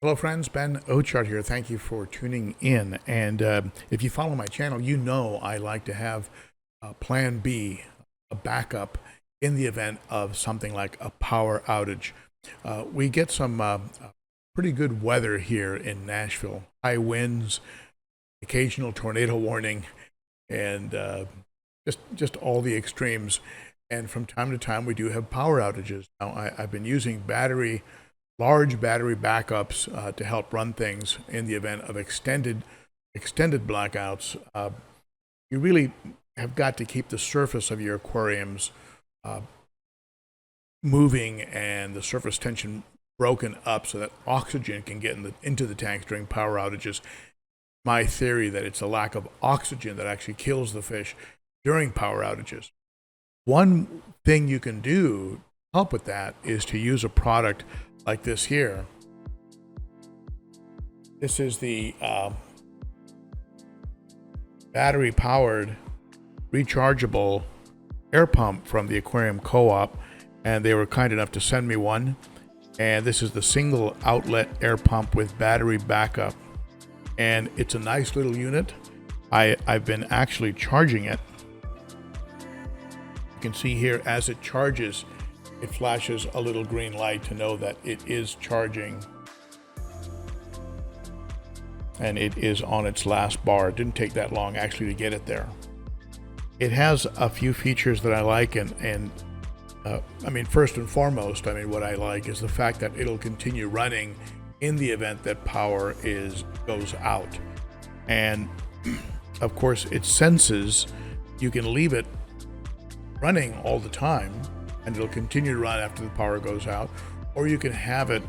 Hello friends, Ben Ochart here. Thank you for tuning in. And if you follow my channel, you know I like to have plan B, a backup in the event of something like a power outage. We get some pretty good weather here in Nashville. High winds, occasional tornado warning, and just all the extremes. And from time to time, we do have power outages. Now, I've been using large battery backups to help run things in the event of extended blackouts. You really have got to keep the surface of your aquariums moving and the surface tension broken up so that oxygen can get into the tanks during power outages. My theory that it's a lack of oxygen that actually kills the fish during power outages. One thing you can do to help with that is to use a product like this here. This is the battery powered rechargeable air pump from the Aquarium Co-op, and they were kind enough to send me one. And this is the single outlet air pump with battery backup, and it's a nice little unit. I've been actually charging it. You can see here as it charges, it flashes a little green light to know that it is charging, and it is on its last bar. It didn't take that long actually to get it there. It has a few features that I like, and I mean, first and foremost, what I like is the fact that it'll continue running in the event that power goes out. And of course, it senses. You can leave it running all the time and it'll continue to run after the power goes out, or you can have it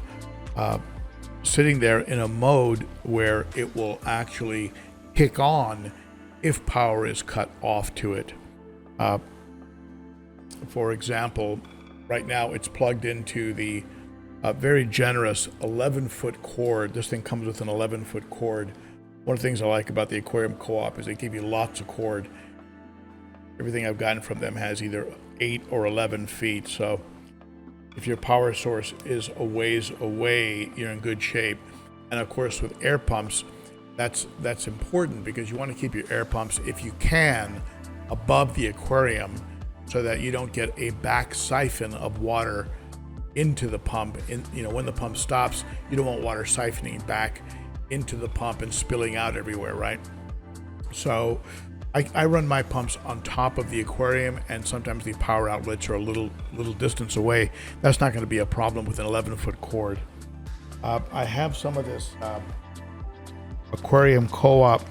sitting there in a mode where it will actually kick on if power is cut off to it. For example, right now it's plugged into the very generous 11-foot cord. This thing comes with an 11-foot cord. One of the things I like about the Aquarium Co-op is they give you lots of cord. Everything I've gotten from them has either 8 or 11 feet. So if your power source is a ways away, you're in good shape. And of course, with air pumps, that's important because you want to keep your air pumps, if you can, above the aquarium so that you don't get a back siphon of water into the pump. When the pump stops, you don't want water siphoning back into the pump and spilling out everywhere, right? So I run my pumps on top of the aquarium, and sometimes the power outlets are a little distance away. That's not going to be a problem with an 11-foot cord. I have some of this Aquarium Co-op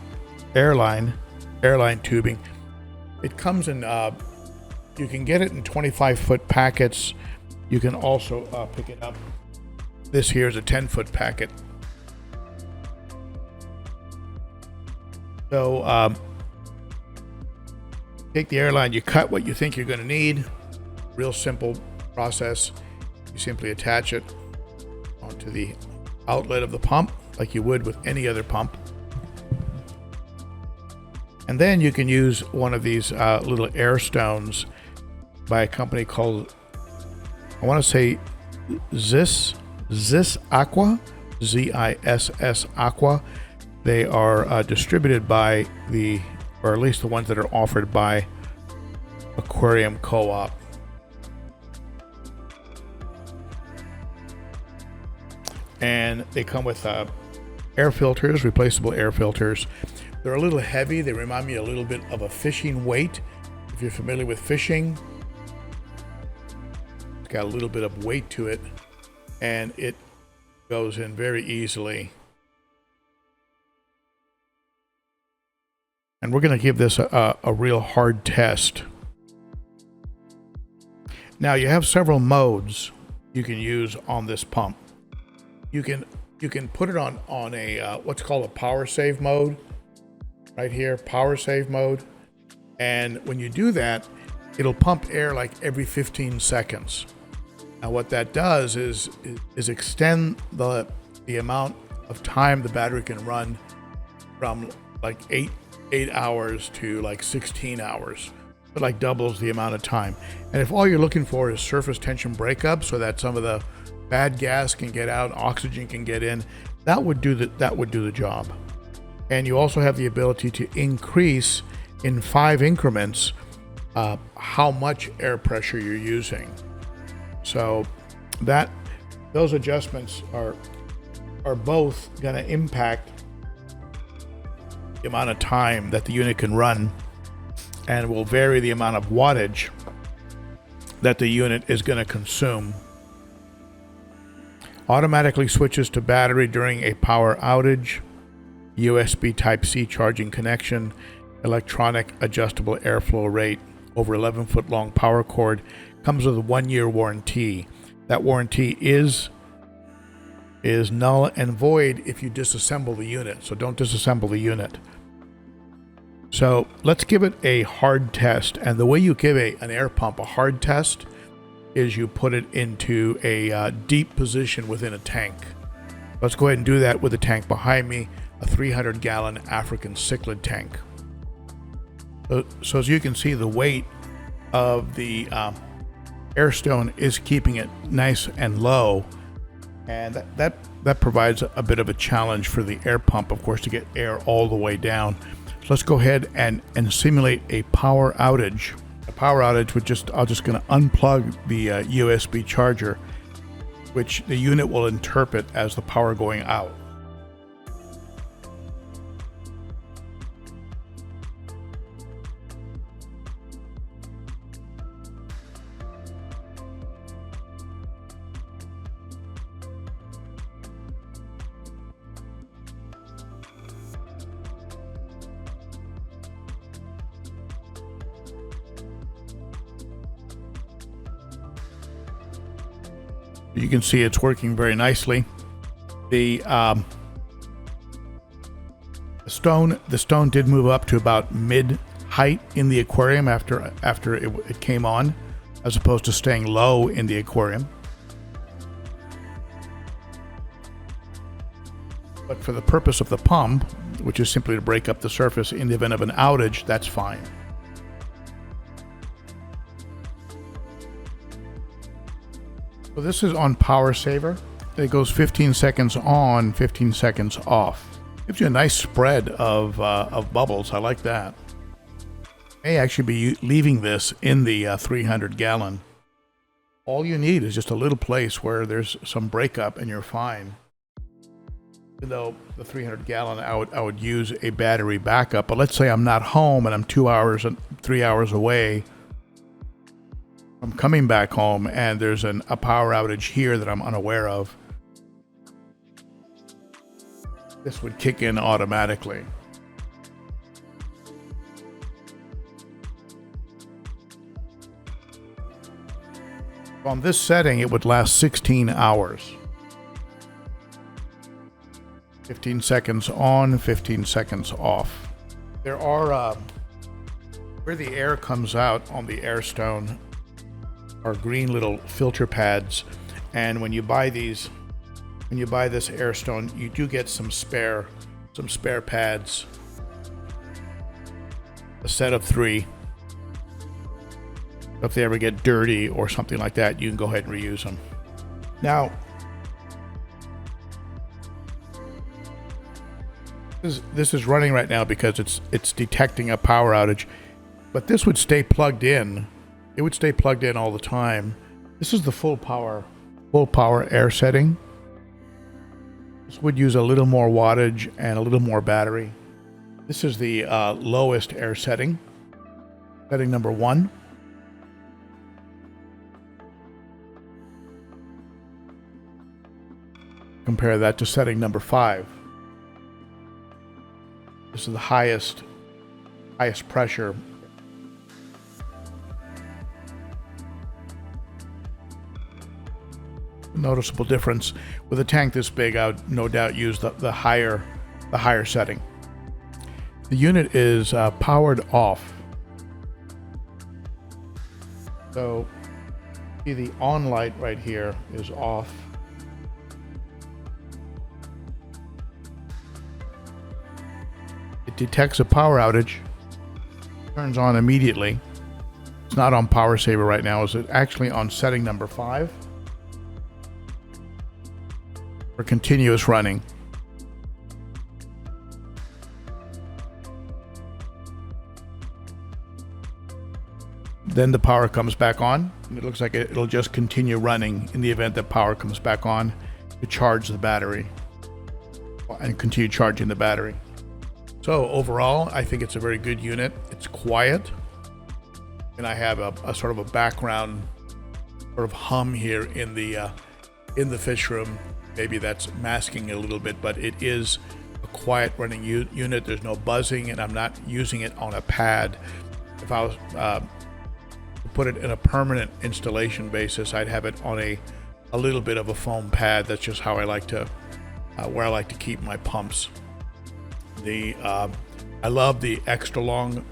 airline tubing. It comes in, you can get it in 25-foot packets. You can also pick it up. This here is a 10-foot packet. So take the airline, you cut what you think you're going to need. Real simple process. You simply attach it onto the outlet of the pump like you would with any other pump. And then you can use one of these little air stones by a company called, I want to say Ziss Aqua, Z-I-S-S Aqua. They are distributed by or at least the ones that are offered by Aquarium Co-op. And they come with air filters, replaceable air filters. They're a little heavy. They remind me a little bit of a fishing weight. If you're familiar with fishing, it's got a little bit of weight to it, and it goes in very easily. And we're going to give this a real hard test. Now, you have several modes you can use on this pump. You can put it on a what's called a power save mode. Right here, power save mode. And when you do that, it'll pump air like every 15 seconds. Now, what that does is extend the amount of time the battery can run from like 8 hours to like 16 hours. It like doubles the amount of time. And if all you're looking for is surface tension breakup so that some of the bad gas can get out, oxygen can get in. That would do the job. And you also have the ability to increase in 5 increments how much air pressure you're using. So those adjustments are both going to impact the amount of time that the unit can run, and will vary the amount of wattage that the unit is going to consume. Automatically switches to battery during a power outage, USB Type-C charging connection, electronic adjustable airflow rate, over 11-foot long power cord, comes with a 1-year warranty. That warranty is null and void if you disassemble the unit, so don't disassemble the unit. So let's give it a hard test, and the way you give an air pump a hard test is you put it into a deep position within a tank. Let's go ahead and do that with the tank behind me, a 300-gallon African Cichlid tank. So as you can see, the weight of the air stone is keeping it nice and low, and that provides a bit of a challenge for the air pump, of course, to get air all the way down. So let's go ahead and simulate a power outage. A power outage would I'm just going to unplug the USB charger, which the unit will interpret as the power going out. You can see it's working very nicely. The stone did move up to about mid height in the aquarium after it came on, as opposed to staying low in the aquarium. But for the purpose of the pump, which is simply to break up the surface in the event of an outage, that's fine. So this is on power saver. It goes 15 seconds on, 15 seconds off. Gives you a nice spread of bubbles. I like that. May actually be leaving this in the 300-gallon. All you need is just a little place where there's some breakup and you're fine. Even though the 300-gallon, I would use a battery backup. But let's say I'm not home and I'm 2 hours and 3 hours away. I'm coming back home and there's a power outage here that I'm unaware of. This would kick in automatically. On this setting, it would last 16 hours. 15 seconds on, 15 seconds off. There are, where the air comes out on the air stone, are green little filter pads, and when you buy this air stone, you do get some spare pads, a set of 3. If they ever get dirty or something like that, you can go ahead and reuse them. Now, this is running right now because it's detecting a power outage, but this would stay plugged in. It would stay plugged in all the time. This is the full power air setting. This would use a little more wattage and a little more battery. This is the lowest air setting number 1. Compare that to setting number 5. This is the highest pressure. Noticeable difference. With a tank this big, I would no doubt use the higher setting. The unit is powered off. So see, the on light right here is off. It detects a power outage, turns on immediately. It's not on power saver right now. Is it actually on setting number 5? for continuous running. Then the power comes back on, and it looks like it'll just continue running in the event that power comes back on to charge the battery and continue charging the battery. So overall, I think it's a very good unit. It's quiet, and I have a sort of a background sort of hum here in the fish room. Maybe that's masking it a little bit, but it is a quiet running unit. There's no buzzing, and I'm not using it on a pad. If I was to put it in a permanent installation basis, I'd have it on a little bit of a foam pad. That's just how I like to where I like to keep my pumps. I love the extra long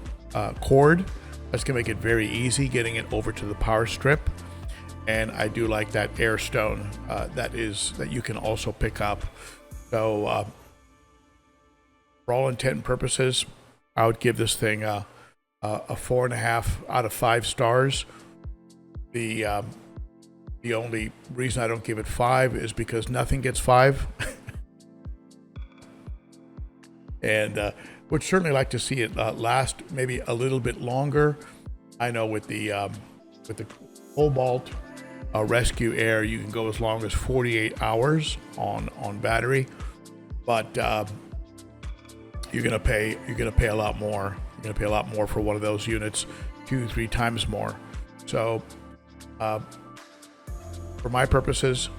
cord. That's gonna make it very easy getting it over to the power strip. And I do like that air stone that you can also pick up. So for all intent and purposes, I would give this thing a 4.5 out of 5 stars. The only reason I don't give it 5 is because nothing gets 5. And would certainly like to see it last maybe a little bit longer. I know with the Cobalt Rescue Air, you can go as long as 48 hours on battery, but you're gonna pay a lot more. You're gonna pay a lot more for one of those units, 2-3 times more. So for my purposes,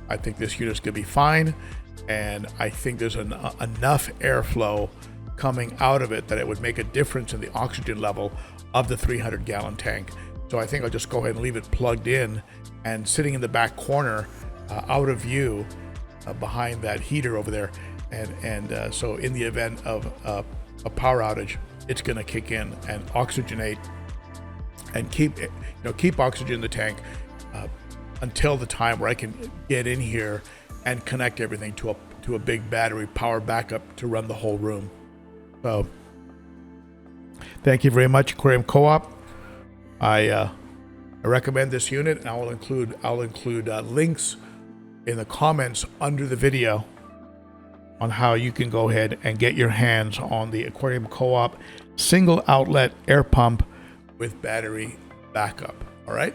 I think this unit's gonna be fine, and I think there's enough airflow coming out of it that it would make a difference in the oxygen level of the 300-gallon tank. So I think I'll just go ahead and leave it plugged in and sitting in the back corner, out of view, behind that heater over there. And so in the event of a power outage, it's going to kick in and oxygenate and keep oxygen in the tank until the time where I can get in here and connect everything to a big battery power backup to run the whole room. So thank you very much, Aquarium Co-op. I recommend this unit, and I'll include links in the comments under the video on how you can go ahead and get your hands on the Aquarium Co-op single outlet air pump with battery backup. All right.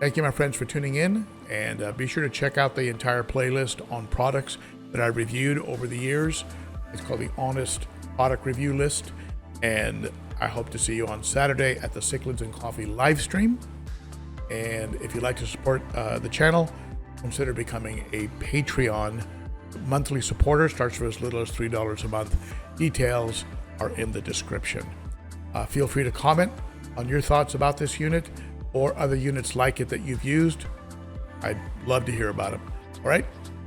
Thank you, my friends, for tuning in, and be sure to check out the entire playlist on products that I reviewed over the years. It's called the Honest Product Review List, and I hope to see you on Saturday at the Cichlids and Coffee live stream. And if you'd like to support the channel, consider becoming a Patreon monthly supporter. Starts for as little as $3 a month. Details are in the description. Feel free to comment on your thoughts about this unit or other units like it that you've used. I'd love to hear about them. All right.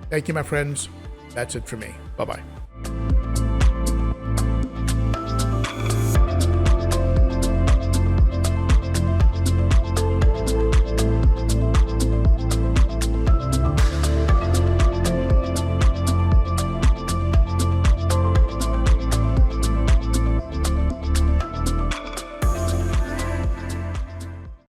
Thank you, my friends. That's it for me. Bye-bye.